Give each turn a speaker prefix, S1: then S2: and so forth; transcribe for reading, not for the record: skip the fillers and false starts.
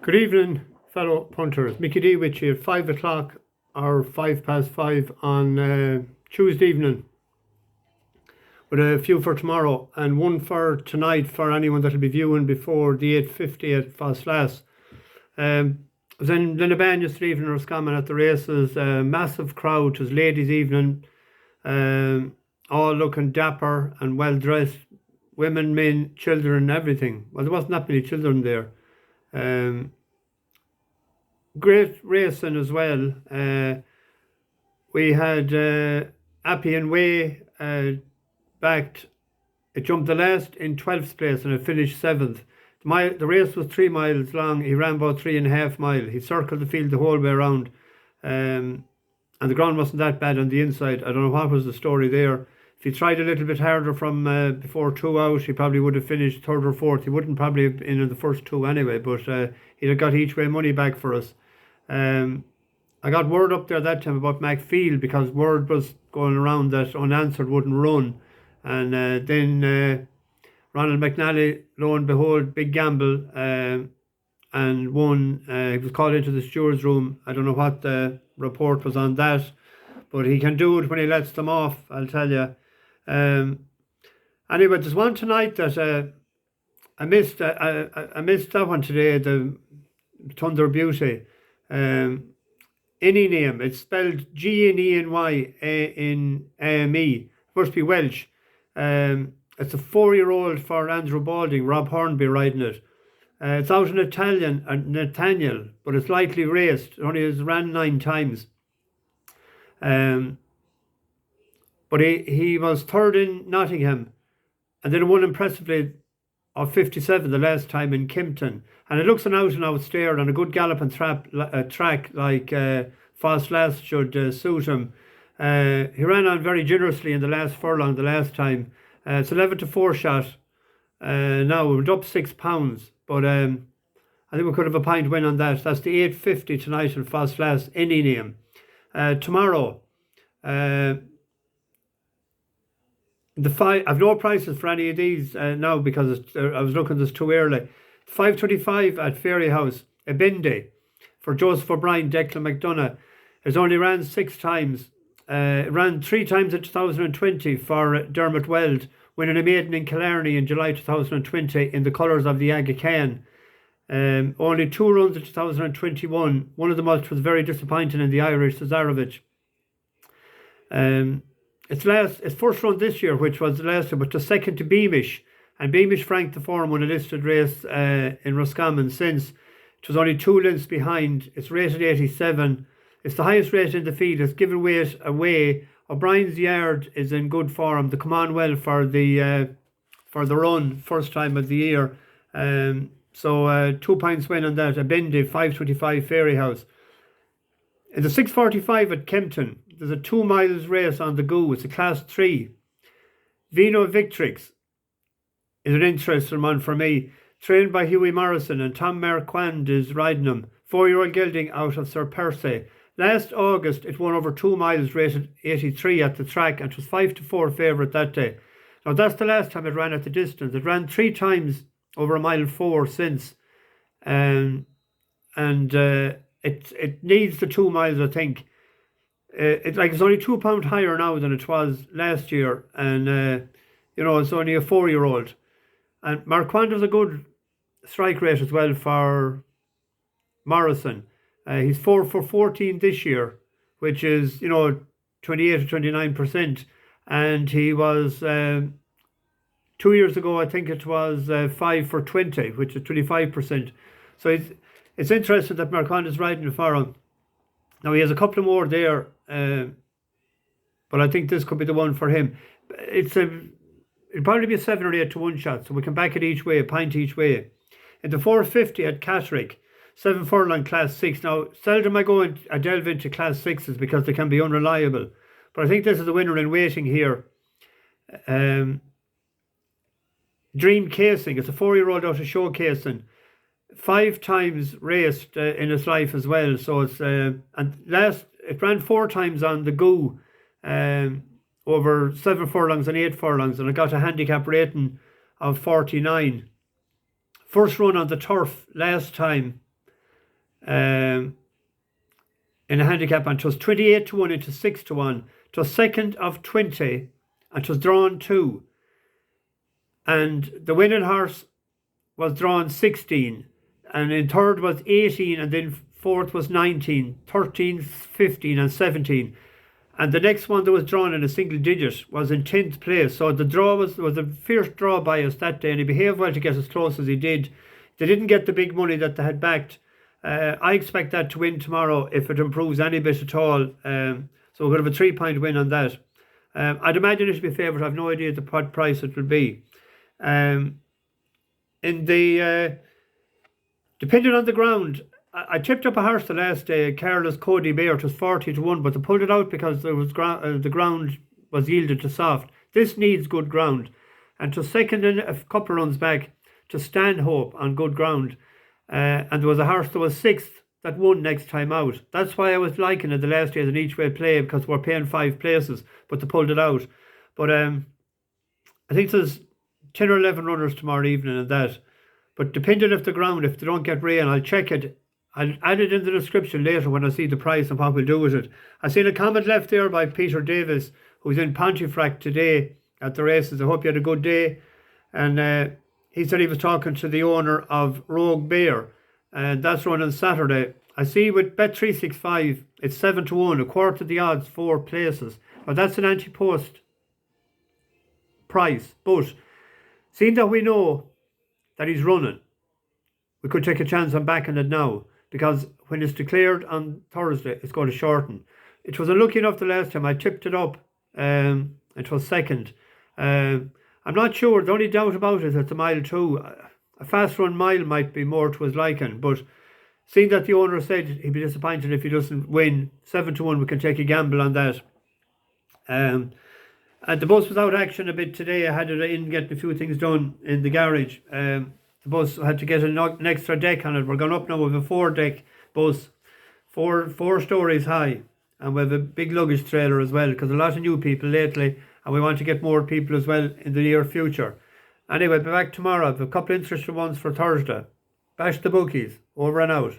S1: Good evening, fellow punters. Mickey D with you at 5 o'clock or 5 past 5 on Tuesday evening, with a few for tomorrow and one for tonight for anyone that'll be viewing before the 8:50 at Ffos. I was in Gnenyame yesterday evening, or scamming at the races. Massive crowd. It was ladies' evening, all looking dapper and well dressed. Women, men, children, everything. Well, there wasn't that many children there. Great racing as well. We had Appy and Way backed. It jumped the last in 12th place and it finished 7th. The race was 3 miles long. He ran about 3.5 miles. He circled the field the whole way around. And the ground wasn't that bad on the inside. I don't know what was the story there. If he tried a little bit harder from before 2 out, he probably would have finished 3rd or 4th. He wouldn't probably have been in the first 2 anyway, but he'd have got each way money back for us. I got word up there that time about McField, because word was going around that Unanswered wouldn't run. And then Ronald McNally, lo and behold, big gamble, and won. He was called into the steward's room. I don't know what the report was on that, but he can do it when he lets them off, I'll tell you. Anyway, there's one tonight that I missed. I missed that one today, the Thunder Beauty. Gnenyame, it's spelled Gnenyame. Must be Welsh. It's a 4-year-old for Andrew Balding, Rob Hornby riding it. It's out in Nathaniel, but it's lightly raced. It only has ran 9 times. But he was 3rd in Nottingham, and then won impressively of 57 the last time in Kempton. And it looks an out and out stair on a good galloping track like Ffos should suit him. He ran on very generously in the last furlong the last time. It's 11-4 shot. Now we went up £6, but I think we could have a pint win on that. That's the 8:50 tonight in Ffos Gnenyame. Tomorrow, I've no prices for any of these now, because I was looking this too early. 5:25 at Fairyhouse, Ebendi for Joseph O'Brien, Declan McDonough. It's only ran 6 times. It ran 3 times in 2020 for Dermot Weld, winning a maiden in Killarney in July 2020 in the colours of the Aga Khan. Only 2 runs in 2021. One of them was very disappointing in the Irish, Cesarovic. Its first run this year, which was the last year, but the second to Beamish. And Beamish franked the form on a listed race in Roscommon since. It was only 2 lengths behind. It's rated 87. It's the highest rate in the field. It's given weight away. O'Brien's yard is in good form. They come on well for the run, first time of the year. So 2 points win on that. Ebendi, 5:25 Fairyhouse. In the 6:45 at Kempton, there's a 2 miles race on the go. It's a class 3. Vino Victrix is an interesting one for me. Trained by Hughie Morrison, and Tom Marquand is riding him. 4-year-old gelding out of Sir Percy. Last August, it won over 2 miles, rated 83 at the track, and it was 5-4 favourite that day. Now, that's the last time it ran at the distance. It ran 3 times over 1.4 miles since. It needs the 2 miles, I think. It's only £2 higher now than it was last year, and it's only a 4-year-old. And Marquand was a good strike rate as well for Morrison. He's 4 for 14 this year, which is 28 or 29%, and he was 2 years ago, I think it was 5 for 20, which is 25%. So it's interesting that Marquand is riding for him. Now he has a couple more there, but I think this could be the one for him. It'll probably be a 7 or 8 to 1 shot, so we can back it each way, a pint each way. In the 4:50 at Catterick, 7 furlong class 6. Now, seldom I delve into class 6s because they can be unreliable, but I think this is the winner in waiting here. Dreamcasing. It's a 4-year-old out of Showcasing. 5 times raced in his life as well. So it's it ran 4 times on the go, over 7 furlongs and 8 furlongs, and it got a handicap rating of 49. First run on the turf last time in a handicap, and it was 28 to 1 into 6 to 1. It was second of 20, and it was drawn 2. And the winning horse was drawn 16, and in third was 18, and then fourth was 19, 13, 15, and 17. And the next one that was drawn in a single digit was in 10th place. So the draw was a fierce draw by us that day, and he behaved well to get as close as he did. They didn't get the big money that they had backed. I expect that to win tomorrow if it improves any bit at all. So we're going to have a 3-point win on that. I'd imagine it should be favourite. I have no idea what price it will be. In the depending on the ground, I tipped up a horse the last day, Carla's Kodi Bear. It was 40 to 1, but they pulled it out because there was the ground was yielded to soft. This needs good ground, and to second in a couple of runs back to Stanhope on good ground, and there was a horse that was 6th that won next time out. That's why I was liking it the last day as an each way play, because we're paying 5 places, but they pulled it out. But I think there's 10 or 11 runners tomorrow evening and that. But depending on the ground, if they don't get rain, I'll check it. I'll add it in the description later when I see the price and what we'll do with it. I seen a comment left there by Peter Davis, who's in Pontefract today at the races. I hope you had a good day. And he said he was talking to the owner of Rogue Bear, and that's running Saturday. I see with Bet365, it's 7 to 1, a quarter of the odds, 4 places. But that's an anti-post price. But seeing that we know that he's running, we could take a chance on backing it now, because when it's declared on Thursday, it's going to shorten. It was unlucky enough the last time I tipped it up. It was second. I'm not sure. The only doubt about it is it's a mile 2. A fast run mile might be more to his liking, but seeing that the owner said he'd be disappointed if he doesn't win, 7 to 1, we can take a gamble on that. And the bus was out of action a bit today. I had it in getting a few things done in the garage. The bus had to get an extra deck on it. We're going up now with a 4-deck bus, four stories high, and we have a big luggage trailer as well, because a lot of new people lately, and we want to get more people as well in the near future. Anyway, be back tomorrow. I have a couple of interesting ones for Thursday. Bash the bookies. Over and out.